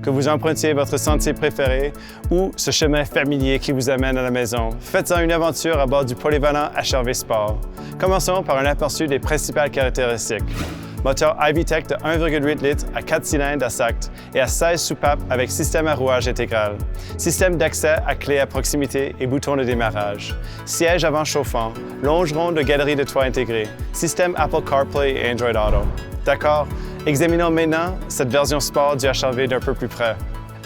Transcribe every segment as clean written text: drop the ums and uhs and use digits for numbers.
que vous empruntiez votre sentier préféré ou ce chemin familier qui vous amène à la maison, faites-en une aventure à bord du polyvalent HR-V Sport. Commençons par un aperçu des principales caractéristiques. Moteur i-VTEC de 1,8 litres à 4 cylindres à SACT et à 16 soupapes avec système à rouage intégral. Système d'accès à clé à proximité et bouton de démarrage. Siège avant chauffant. Longeron de galerie de toit intégré. Système Apple CarPlay et Android Auto. D'accord? Examinons maintenant cette version sport du HR-V d'un peu plus près.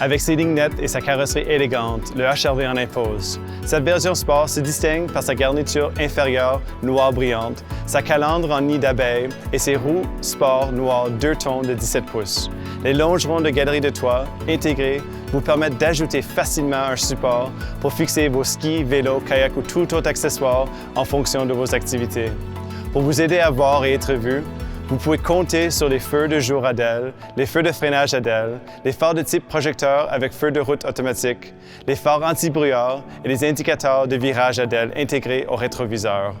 Avec ses lignes nettes et sa carrosserie élégante, le HR-V en impose. Cette version sport se distingue par sa garniture inférieure noire brillante, sa calandre en nid d'abeille et ses roues sport noires 2 tons de 17 pouces. Les longerons de galerie de toit intégrés vous permettent d'ajouter facilement un support pour fixer vos skis, vélos, kayaks ou tout autre accessoire en fonction de vos activités. Pour vous aider à voir et être vu, vous pouvez compter sur les feux de jour ADEL, les feux de freinage ADEL, les phares de type projecteur avec feu de route automatique, les phares anti-brouillard et les indicateurs de virage ADEL intégrés au rétroviseur.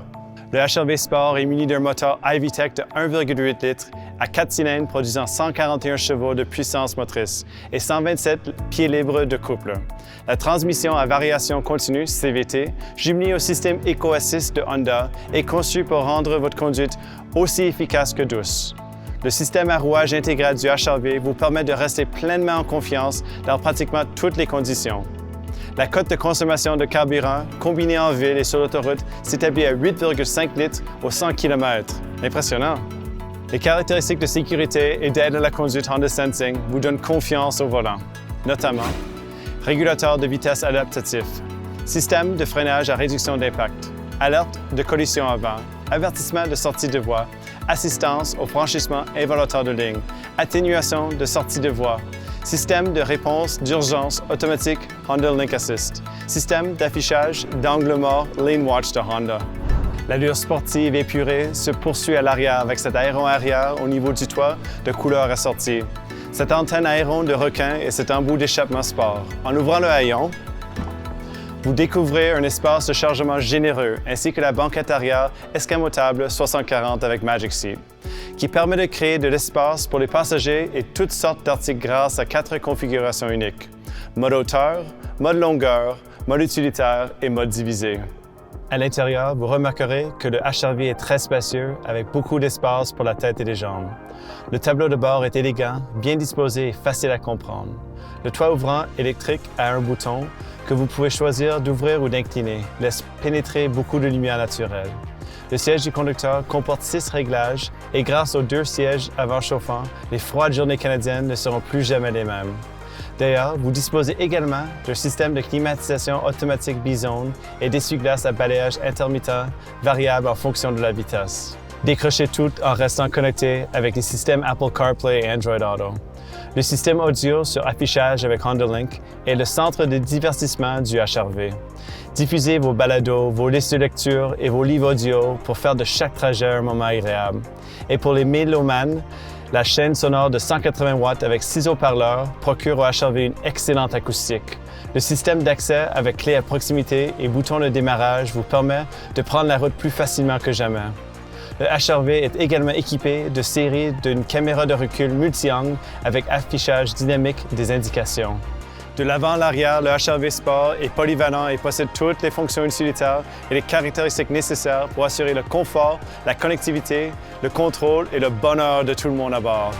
Le HR-V Sport est muni d'un moteur i-VTEC de 1,8 litres à 4 cylindres produisant 141 chevaux de puissance motrice et 127 pieds libres de couple. La transmission à variation continue, CVT, jumelée au système EcoAssist de Honda, est conçue pour rendre votre conduite aussi efficace que douce. Le système à rouage intégral du HR-V vous permet de rester pleinement en confiance dans pratiquement toutes les conditions. La cote de consommation de carburant, combinée en ville et sur l'autoroute, s'établit à 8,5 litres au 100 km. Impressionnant! Les caractéristiques de sécurité et d'aide à la conduite Honda Sensing vous donnent confiance au volant, notamment régulateur de vitesse adaptatif, système de freinage à réduction d'impact, alerte de collision avant, avertissement de sortie de voie, assistance au franchissement involontaire de ligne, atténuation de sortie de voie, système de réponse d'urgence automatique Honda Link Assist, système d'affichage d'angle mort Lane Watch de Honda. L'allure sportive épurée se poursuit à l'arrière avec cet aéron arrière au niveau du toit de couleur assortie, cette antenne aéron de requin et cet embout d'échappement sport. En ouvrant le haillon, vous découvrez un espace de chargement généreux ainsi que la banquette arrière escamotable 60-40 avec Magic Seat, qui permet de créer de l'espace pour les passagers et toutes sortes d'articles grâce à 4 configurations uniques: mode hauteur, mode longueur, mode utilitaire et mode divisé. À l'intérieur, vous remarquerez que le HR-V est très spacieux avec beaucoup d'espace pour la tête et les jambes. Le tableau de bord est élégant, bien disposé et facile à comprendre. Le toit ouvrant électrique a un bouton que vous pouvez choisir d'ouvrir ou d'incliner, laisse pénétrer beaucoup de lumière naturelle. Le siège du conducteur comporte 6 réglages et grâce aux 2 sièges avant chauffants, les froides journées canadiennes ne seront plus jamais les mêmes. D'ailleurs, vous disposez également d'un système de climatisation automatique bizone et d'essuie-glace à balayage intermittent variable en fonction de la vitesse. Décrochez tout en restant connecté avec les systèmes Apple CarPlay et Android Auto. Le système audio sur affichage avec Honda Link est le centre de divertissement du HR-V. Diffusez vos balados, vos listes de lecture et vos livres audio pour faire de chaque trajet un moment agréable. Et pour les mélomanes, la chaîne sonore de 180 watts avec 6 haut-parleurs procure au HR-V une excellente acoustique. Le système d'accès avec clé à proximité et bouton de démarrage vous permet de prendre la route plus facilement que jamais. Le HR-V est également équipé de série d'une caméra de recul multi-angle avec affichage dynamique des indications. De l'avant à l'arrière, le HR-V Sport est polyvalent et possède toutes les fonctions utilitaires et les caractéristiques nécessaires pour assurer le confort, la connectivité, le contrôle et le bonheur de tout le monde à bord.